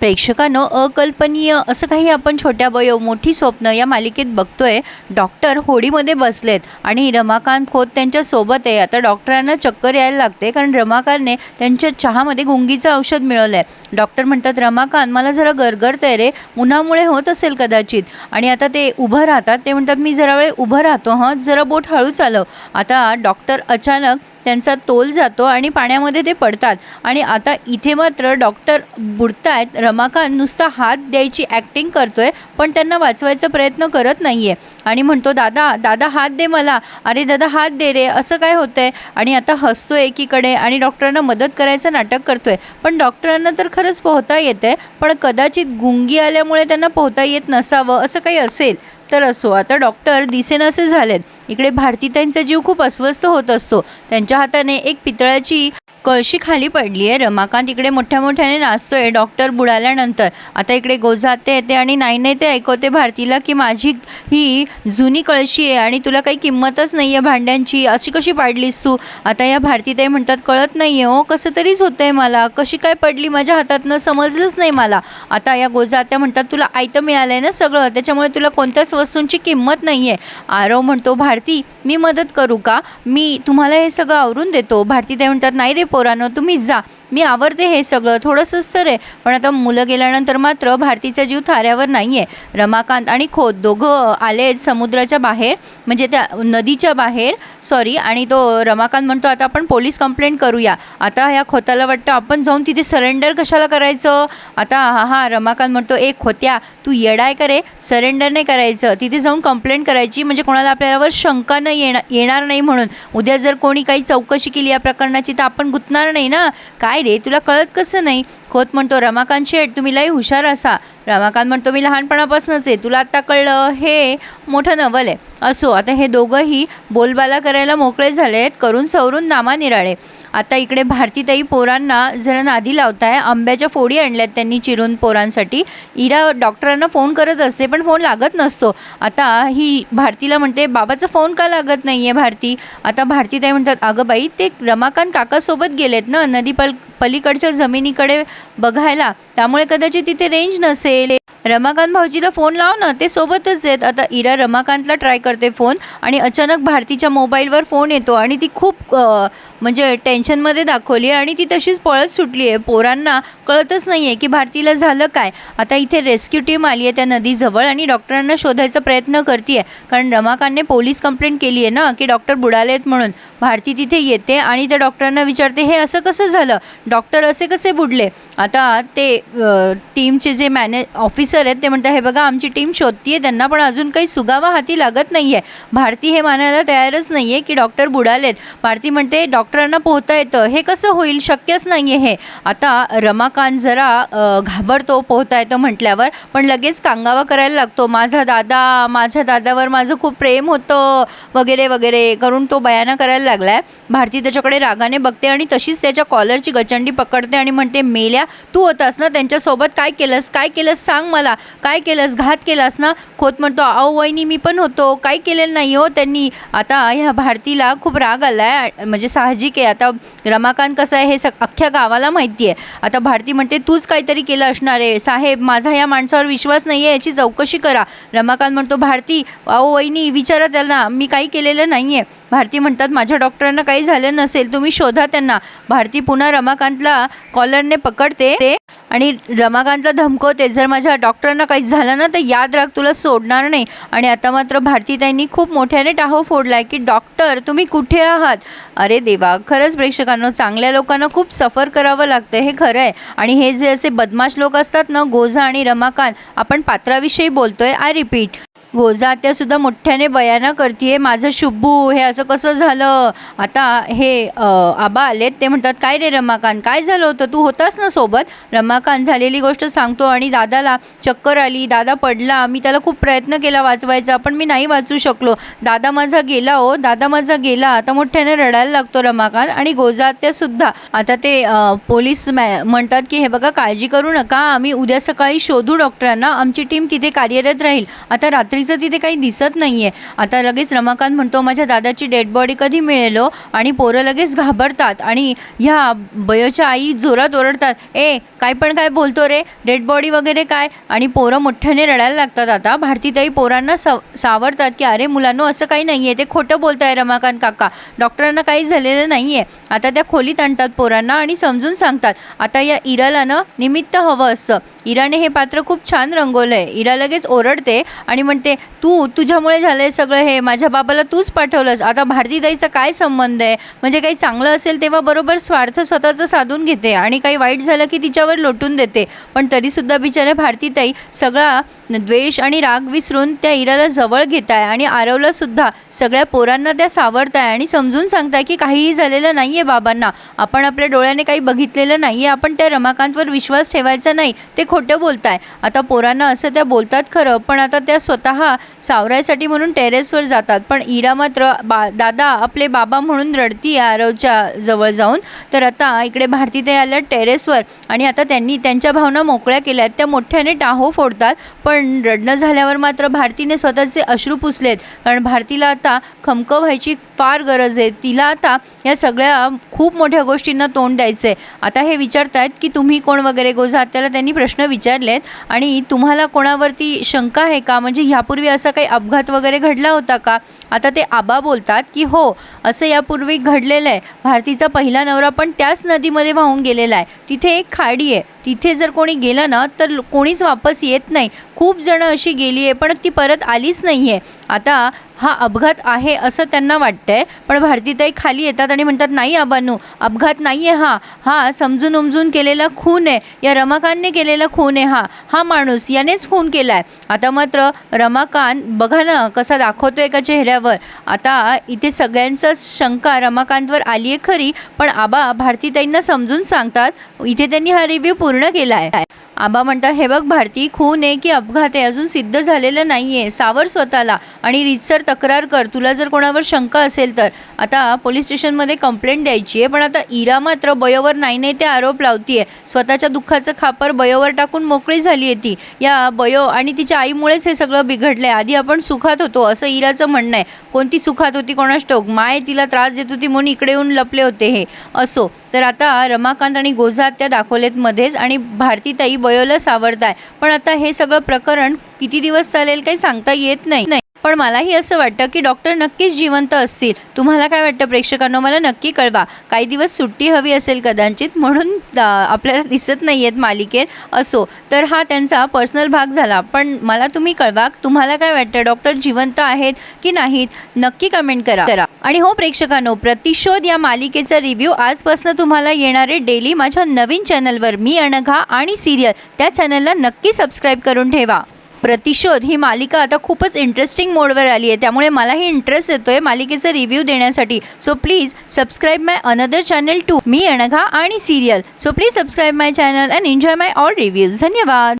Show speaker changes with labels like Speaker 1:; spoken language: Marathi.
Speaker 1: प्रेक्षकांनो, अकल्पनीय असं काही आपण छोट्या वयो मोठी स्वप्न या मालिकेत बघतोय। डॉक्टर होडीमध्ये बसलेत आणि रमाकांत खोत त्यांच्या सोबत आहे। आता डॉक्टरांना चक्कर यायला लागते कारण रमाकांतने त्यांच्या चहामध्ये गुंगीचं औषध मिळवलंय। डॉक्टर म्हणतात, रमाकांत मला जरा गरगरतंय रे, उन्हामुळे होत असेल कदाचित। आणि आता ते उभं राहतात। ते म्हणतात, मी जरा वेळ उभं राहतो, हां जरा बोट हळू चालव। आता डॉक्टर अचानक त्यांचा तोल जातो आणि पाण्यामध्ये ते पडतात। आणि आता इथे मात्र डॉक्टर बुडतायत। रमाकांत नुसता हात द्यायची ॲक्टिंग करतोय, पण त्यांना वाचवायचा प्रयत्न करत नाहीये आणि म्हणतो, दादा दादा हात दे मला, अरे दादा हात दे रे, असं काय होतंय। आणि आता हसतोय एकीकडे आणि डॉक्टरांना मदत करायचं नाटक करतोय। पण डॉक्टरांना तर खरंच पोहता येते, पण कदाचित गुंगी आल्यामुळे त्यांना पोहता येत नसावं, असं काही असेल तर असो। आता डॉक्टर दिसेनासे झालेत। इकडे भारतीताईंचा जीव खूप अस्वस्थ होत असतो। त्यांच्या हाताने एक पितळाची कळशी खाली पडली आहे। रमाकांत इकडे मोठ्या मोठ्याने नाचतोय डॉक्टर बुडाल्यानंतर। आता इकडे गोजाते येते आणि नाही ते ऐकवते भारतीला की माझी ही जुनी कळशी आहे आणि तुला काही किंमतच नाही आहे भांड्यांची, अशी कशी पाडलीस तू। आता या भारतीताई म्हणतात, कळत नाही आहे हो, कसं तरीच होतंय मला, कशी काय पडली माझ्या हातातनं समजलंच नाही मला। आता या गोजात्या म्हणतात, तुला आयतं मिळालं आहे ना सगळं, त्याच्यामुळे तुला कोणत्याच वस्तूंची किंमत नाही आहे। आरव म्हणतो, भारती मी मदत करू का, मी तुम्हाला हे सगळं आवरून देतो। भारतीताई म्हणतात, नाही रे पोरांनो, तुम्ही जा, मी आवरते हे सगळं, थोडंसंच तर आहे। पण आता मुलं गेल्यानंतर मात्र भारतीचा जीव थाऱ्यावर नाही आहे। रमाकांत आणि खोत दोघं आले समुद्राच्या बाहेर, म्हणजे त्या नदीच्या बाहेर सॉरी। आणि तो रमाकांत म्हणतो, आता आपण पोलीस कंप्लेंट करूया। आता ह्या खोताला वाटतं, आपण जाऊन तिथे सरेंडर कशाला करायचं। आता हा रमाकांत म्हणतो, एक खोत्या तू येडाय करे, सरेंडर नाही करायचं, तिथे जाऊन कंप्लेंट करायची, म्हणजे कोणाला आपल्यावर शंका न येणार नाही म्हणून। उद्या जर कोणी काही चौकशी केली या प्रकरणाची तर आपण गुंतणार नाही ना। काय रे तुला कळत कसं नाही। खोत म्हणतो, रमाकांत शेठ तुम्ही लई हुशार असा। रमाकांत म्हणतो, मी लहानपणापासूनच आहे, तुला आत्ता कळलं, हे मोठं नवल आहे। असो, आता हे दोघंही बोलबाला करायला मोकळे झालेत, करून सवरून नामा निराळे। आता इकडे भारतीताई पोरांना जरा नादी लावताय। आंब्याच्या फोडी आणल्यात त्यांनी चिरून पोरांसाठी। इरा डॉक्टरांना फोन करत असते पण फोन लागत नसतो। आता ही भारतीला म्हणते, बाबाचा फोन का लागत नाही आहे भारती। आता भारतीताई म्हणतात, अगं बाई ते रमाकांत काकासोबत गेलेत ना नदी पलीकडच्या जमिनीकडे बघायला, त्यामुळे कदाचित तिथे रेंज नसेल। रमाकांत भाऊजीला फोन लाव ना, ते सोबतच आहेत। आता इरा रमाकांतला ट्राय करते फोन आणि अचानक भारतीच्या मोबाईलवर फोन येतो आणि ती खूप म्हणजे टेन्शनमध्ये दाखवली आणि ती तशीच पळत सुटली आहे। पोरांना कळतच नाही आहे की भारतीला झालं काय। आता इथे रेस्क्यू टीम आली आहे त्या नदीजवळ आणि डॉक्टरांना शोधायचा प्रयत्न करते आहे, कारण रमाकांतने पोलीस कंप्लेंट केली आहे ना की डॉक्टर बुडालेत म्हणून। भारती तिथे येते आणि त्या डॉक्टरांना विचारते, हे असं कसं झालं, डॉक्टर असे कसे बुडले। आता ते टीमचे जे ऑफिसर आहेत ते म्हणतात, हे बघा आमची टीम शोधतीये त्यांना, पण अजून काही सुगावा हाती लागत नाही आहे। भारती हे मानायला तयारच नाही आहे की डॉक्टर बुडालेत। भारती म्हणते, डॉक्टरांना पोहता येतं, हे कसं होईल, शक्यच नाही आहे हे। आता रमाकांत जरा घाबरतो पोहता येतं म्हटल्यावर, पण लगेच कांगावा करायला लागतो, माझ्या दादावर माझं खूप प्रेम होतं वगैरे वगैरे करून तो बयाना करायला लागलाय। भारती त्याच्याकडे रागाने बघते आणि तशीच त्याच्या कॉलरची गचंडी पकडते आणि म्हणते, मेल्या तू होतास ना त्यांच्यासोबत, काय केलंस सांग मला, काय केलंस, घात केलास ना। खोत म्हणतो, अहो वहिनी मी पण होतो, काही केलेलं नाही हो त्यांनी। आता ह्या भारतीला खूप राग आलाय, म्हणजे साहजिक आहे। आता रमाकांत कसा आहे हे अख्ख्या गावाला माहिती आहे। आता भारती म्हणते, तूच काहीतरी केलं असणार आहे साहेब, माझा या माणसावर विश्वास नाही आहे, याची चौकशी करा। रमाकांत म्हणतो, भारती अहो वहिनी विचारा त्यांना, मी काही केलेलं नाही आहे। भारती म्हणतात, माझ्या डॉक्टरांना काही झालं नसेल, तुम्ही शोधा त्यांना। भारती पुन्हा रमाकांतला कॉलरने पकडते आणि रमाकांतला धमकवते, जर माझ्या डॉक्टरांना काही झालं ना तर याद राख, तुला सोडणार नाही। आणि आता मात्र भारतीताईंनी खूप मोठ्याने टाहो फोडलाय की डॉक्टर तुम्ही कुठे आहात। अरे देवा, खरंच प्रेक्षकांना चांगल्या लोकांना खूप सफर करावं लागतं, हे खरं आहे। आणि हे जे असे बदमाश लोक असतात ना, गोजा आणि रमाकांत, आपण पात्राविषयी बोलतोय, आय रिपीट। गोजा सुद्धा मोठ्याने बयाना करते, माझं शुभू हे असं कसं झालं। आता हे आबा आलेत, ते म्हणतात, काय रे रमाकांत काय झालं होतं, तू होतास ना सोबत। रमाकांत झालेली गोष्ट सांगतो आणि दादाला चक्कर आली, दादा पडला, मी त्याला खूप प्रयत्न केला वाचवायचा, पण मी नाही वाचू शकलो, दादा माझा गेला हो, दादा माझा गेला। आता मोठ्याने रडायला लागतो रमाकांत आणि गोजात्यासुद्धा। आता ते पोलीस म्हणतात की हे बघा काळजी करू नका, आम्ही उद्या सकाळी शोधू डॉक्टरांना, आमची टीम तिथे कार्यरत राहील। आता रात्री तरीचं तिथे काही दिसत नाही आहे. आता लगेच रमाकांत म्हणतो माझ्या दादाची डेड बॉडी कधी मिळेल हो? आणि पोरं लगेच घाबरतात आणि ह्या बयोच्या आई जोरात ओरडतात, ए काय पण काय बोलतो रे, डेड बॉडी वगैरे काय? आणि पोरं मोठ्याने रडायला लागतात. आता भारतीताई पोरांना सावरतात की अरे मुलांनो असं काही नाही आहे, ते खोटं बोलत आहे रमाकांत काका, डॉक्टरांना काही झालेलं नाही आहे. आता त्या खोलीत आणतात पोरांना आणि समजून सांगतात. आता या इराला ना निमित्त हवं असतं. इराने हे पात्र खूप छान रंगवलं आहे. इरा लगेच ओरडते आणि म्हणते तुझ्यामुळे झालं आहे सगळं हे, माझ्या बाबाला तूच पाठवलंस. आता भारतीताईचा काय संबंध आहे? म्हणजे काही चांगलं असेल तेव्हा बरोबर स्वार्थ स्वतःचं साधून घेते आणि काही वाईट झालं की तिच्यावर लोटून देते. पण तरीसुद्धा बिचारे भारतीताई सगळा द्वेष आणि राग विसरून त्या इराला जवळ घेत आहे आणि आरवलासुद्धा सगळ्या पोरांना त्या सावरत आहे आणि समजून सांगताय की काहीही झालेलं नाही आहे बाबांना, आपण आपल्या डोळ्याने काही बघितलेलं नाही आहे, आपण त्या रमाकांतवर विश्वास ठेवायचा नाही, ते खोटं बोलताय. आता पोरांना असं त्या बोलतात खरं, पण आता त्या स्वतः सावरायसाठी म्हणून टेरेसवर जातात. पण इरा मात्र दादा आपले बाबा म्हणून रडती आरवच्या जवळ जाऊन. तर आता इकडे भारतीताई आल्या टेरेसवर आणि आता त्यांनी त्यांच्या भावना मोकळ्या केल्यात. त्या मोठ्याने टाहो फोडतात, पण रडणं झाल्यावर मात्र भारतीने स्वतःचे अश्रू पुसलेत. कारण भारतीला आता खमकं व्हायची फार गरज आहे. तिला आता या सगळ्या खूप मोठ्या गोष्टींना तोंड द्यायचं आहे. आता हे विचारतायत की तुम्ही कोण वगैरे गोझा, त्याला त्यांनी प्रश्न विचारलेत आणि तुम्हाला कोणावरती शंका आहे का, म्हणजे ह्यापूर्वी असा काही अपघात वगैरे घडला होता का? आता ते आबा बोलतात की हो असं यापूर्वी घडलेलं आहे. भारतीचा पहिला नवरा पण त्याच नदीमध्ये वाहून गेलेला आहे. तिथे एक खाडी आहे, तिथे जर कोणी गेलं ना तर कोणीच वापस येत नाही. खूप जणं अशी गेली आहे पण ती परत आलीच नाही आहे. आता हा अपघात आहे असं त्यांना वाटतं आहे. पण भारतीताई खाली येतात आणि म्हणतात नाही आबांनू, अपघात नाही आहे, हा समजून उमजून केलेला खून आहे, या रमाकांतने केलेला खून आहे, हा माणूस यानेच खून केला आहे. आता मात्र रमाकांत बघा ना कसा दाखवतो एका चेहऱ्यावर. आता इथे सगळ्यांचाच शंका रमाकांतवर आली आहे खरी, पण आबा भारतीताईंना समजून सांगतात. इथे त्यांनी हा रिव्ह्यू पूर्ण केला आहे. आबा म्हणतात हे बघ भारती, खून आहे की अपघात आहे अजून सिद्ध झालेलं नाही आहे, सावर स्वतःला आणि रीतसर तक्रार कर, तुला जर कोणावर शंका असेल तर. आता पोलीस स्टेशनमध्ये कंप्लेंट द्यायची आहे. पण आता इरा मात्र बयोवर नाही ते आरोप लावती आहे. स्वतःच्या दुःखाचं खापर बयोवर टाकून मोकळी झाली आहे ती. या बयो आणि तिच्या आईमुळेच हे सगळं बिघडलं आहे. आधी आपण सुखात होतो असं इराचं म्हणणं आहे. कोणती सुखात होती कोणास ठाऊक, माय तिला त्रास देत होती म्हणून इकडे येऊन लपले होते हे असो. तर आता रमाकांत आणि गोझा त्या दाखवलेत मध्येच आणि भारतीताई बयोला सावरताय. पण आता हे सगळं प्रकरण किती दिवस चालेल काही सांगता येत नाही. पण मलाही असं वाटतं की डॉक्टर नक्कीच जिवंत असतील. तुम्हाला काय वाटतं प्रेक्षकांनो, मला नक्की कळवा. काही दिवस सुट्टी हवी असेल कदाचित म्हणून आपल्याला दिसत नाही आहेत मालिकेत असो. तर हा त्यांचा पर्सनल भाग झाला. पण मला तुम्ही कळवा तुम्हाला काय वाटतं, डॉक्टर जिवंत आहेत की नाहीत, नक्की कमेंट करा. आणि हो प्रेक्षकांनो, प्रतिशोध या मालिकेचा रिव्ह्यू आजपासून तुम्हाला येणारे डेली माझ्या नवीन चॅनलवर मी अनघा आणि सिरियल त्या चॅनलला नक्की सबस्क्राईब करून ठेवा. प्रतिशोध ही मालिका आता खूपच इंटरेस्टिंग मोडवर आली आहे, त्यामुळे मलाही इंटरेस्ट येतो आहे मालिकेचा रिव्ह्यू देण्यासाठी. So please subscribe my another channel to me Anagha आणि serial. So please subscribe my channel and enjoy my all reviews. धन्यवाद.